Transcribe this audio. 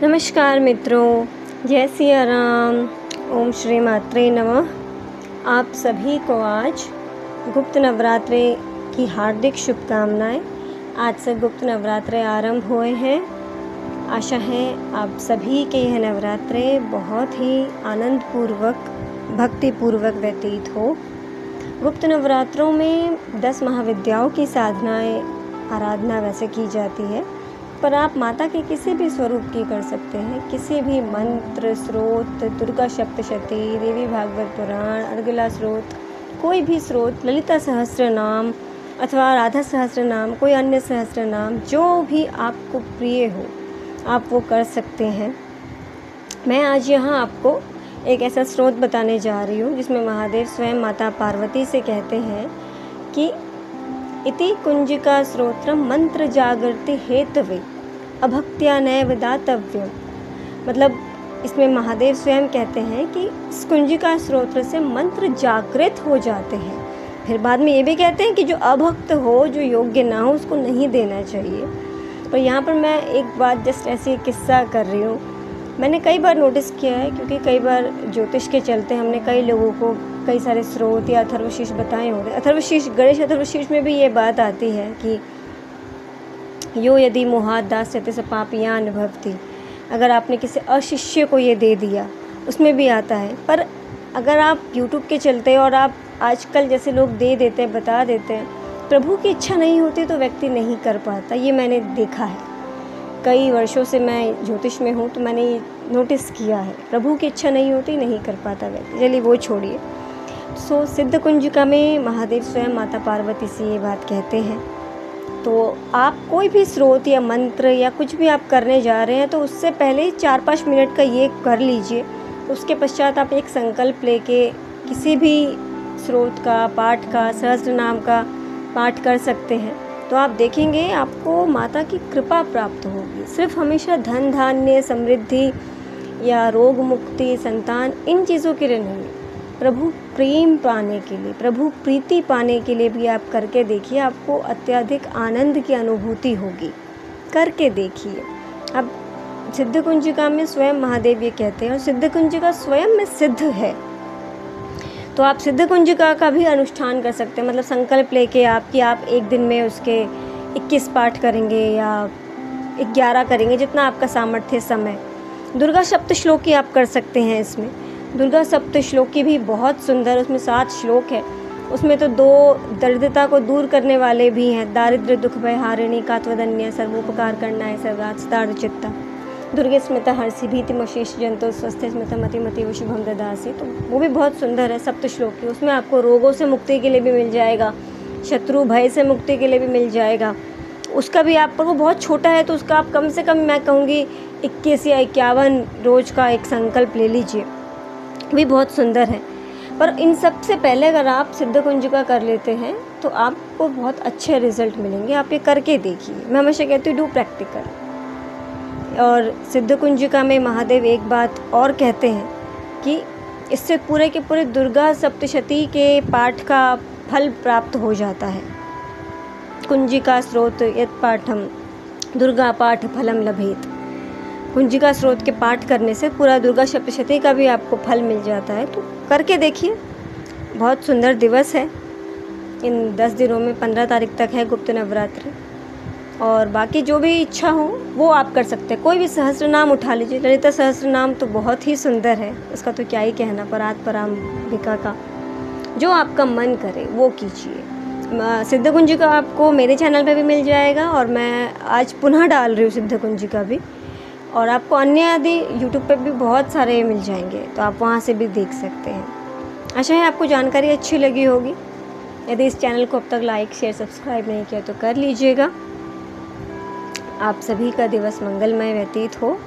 नमस्कार मित्रों, जय सिया राम। ओम श्री मात्रे नमः। आप सभी को आज गुप्त नवरात्रे की हार्दिक शुभकामनाएं। आज से गुप्त नवरात्रे आरंभ हुए हैं। आशा है आप सभी के यह नवरात्रे बहुत ही आनंदपूर्वक भक्तिपूर्वक व्यतीत हो। गुप्त नवरात्रों में 10 महाविद्याओं की आराधना वैसे की जाती है, पर आप माता के किसी भी स्वरूप की कर सकते हैं। किसी भी मंत्र, स्रोत, दुर्गा सप्तशती, देवी भागवत पुराण, अर्गला स्रोत, कोई भी स्रोत, ललिता सहस्त्र नाम अथवा राधा सहस्त्र नाम, कोई अन्य सहस्त्र नाम, जो भी आपको प्रिय हो आप वो कर सकते हैं। मैं आज यहाँ आपको एक ऐसा स्रोत बताने जा रही हूँ जिसमें महादेव स्वयं माता पार्वती से कहते हैं कि इति कुंजिका स्रोत्रम मंत्र जागृति हेतवे अभक्त्या नैव दातव्यम। मतलब इसमें महादेव स्वयं कहते हैं कि इस कुंजिका स्रोत्र से मंत्र जागृत हो जाते हैं। फिर बाद में ये भी कहते हैं कि जो अभक्त हो, जो योग्य ना हो, उसको नहीं देना चाहिए। पर यहाँ पर मैं एक बात जस्ट ऐसे किस्सा कर रही हूँ। मैंने कई बार नोटिस किया है, क्योंकि कई बार ज्योतिष के चलते हमने कई लोगों को कई सारे स्रोत या अथर्वशीष बताए होते हैं। अथर्वशीष, गणेश अथर्वशीष में भी ये बात आती है कि यो यदि मोहात दास्यते स पापीयान भवति। अगर आपने किसी अशिष्य को ये दे दिया, उसमें भी आता है। पर अगर आप यूट्यूब के चलते और आप आजकल जैसे लोग दे देते हैं, बता देते हैं, प्रभु की इच्छा नहीं होती तो व्यक्ति नहीं कर पाता। ये मैंने देखा है। कई वर्षों से मैं ज्योतिष में हूँ तो मैंने ये नोटिस किया है। प्रभु की इच्छा नहीं होती, नहीं कर पाता व्यक्ति। चलिए वो छोड़िए। सो सिद्ध कुंजिका में महादेव स्वयं माता पार्वती से ये बात कहते हैं। तो आप कोई भी स्रोत या मंत्र या कुछ भी आप करने जा रहे हैं तो उससे पहले 4-5 मिनट का ये कर लीजिए। उसके पश्चात आप एक संकल्प लेके किसी भी स्रोत का, पाठ का, सहस्त्र नाम का पाठ कर सकते हैं। तो आप देखेंगे आपको माता की कृपा प्राप्त होगी। सिर्फ हमेशा धन धान्य, समृद्धि या रोग मुक्ति, संतान, इन चीज़ों के लिए नहीं, प्रभु प्रेम पाने के लिए, प्रभु प्रीति पाने के लिए भी आप करके देखिए। आपको अत्यधिक आनंद की अनुभूति होगी। करके देखिए। अब सिद्ध कुंजिका में स्वयं महादेव ये कहते हैं, और सिद्ध कुंजिका स्वयं में सिद्ध है। तो आप सिद्ध कुंजिका का भी अनुष्ठान कर सकते हैं। मतलब संकल्प लेके आप एक दिन में उसके 21 पाठ करेंगे या 11 करेंगे, जितना आपका सामर्थ्य समय। दुर्गा सप्तश्लोकी आप कर सकते हैं। इसमें दुर्गा सप्तश्लोकी भी बहुत सुंदर, उसमें 7 श्लोक है। उसमें तो 2 दरिद्रता को दूर करने वाले भी हैं। दारिद्र्य दुख भय हारिणी कात्वदन्य सर्वोपकार करना है सर्वात् स्तार चित्ता दुर्गे स्मिता हर्षि भीतिमशेष जंतो स्वस्थ स्मिता मति मति शुभम ददासी। तो वो भी बहुत सुंदर है सप्तश्लोकी। उसमें आपको रोगों से मुक्ति के लिए भी मिल जाएगा, शत्रु भय से मुक्ति के लिए भी मिल जाएगा। उसका भी आप पर, वो बहुत छोटा है तो उसका आप कम से कम मैं कहूँगी 21 या 51 रोज का एक संकल्प ले लीजिए, भी बहुत सुंदर है। पर इन सब से पहले अगर आप सिद्ध कुंजिका कर लेते हैं तो आपको बहुत अच्छे रिजल्ट मिलेंगे। आप ये करके देखिए। मैं हमेशा कहती हूँ डू प्रैक्टिकल। और सिद्ध कुंजिका में महादेव एक बात और कहते हैं कि इससे पूरे के पूरे दुर्गा सप्तशती के पाठ का फल प्राप्त हो जाता है। कुंजिका स्रोत यत् पाठम दुर्गा पाठ फलम लभेत। कुंजिका स्रोत के पाठ करने से पूरा दुर्गा सप्तशती का भी आपको फल मिल जाता है। तो करके देखिए। बहुत सुंदर दिवस है। इन 10 दिनों में 15 तारीख तक है गुप्त नवरात्रि। और बाकी जो भी इच्छा हो वो आप कर सकते हैं। कोई भी सहस्त्र नाम उठा लीजिए। ललिता सहस्त्र नाम तो बहुत ही सुंदर है, उसका तो क्या ही कहना। परात्पराम्बिका का जो आपका मन करे वो कीजिए। सिद्ध कुंजिका आपको मेरे चैनल पे भी मिल जाएगा, और मैं आज पुनः डाल रही हूँ सिद्ध कुंजिका भी। और आपको अन्य आदि यूट्यूब पे भी बहुत सारे मिल जाएंगे, तो आप वहाँ से भी देख सकते हैं। आशा है आपको जानकारी अच्छी लगी होगी। यदि इस चैनल को अब तक लाइक, शेयर, सब्सक्राइब नहीं किया तो कर लीजिएगा। आप सभी का दिवस मंगलमय व्यतीत हो।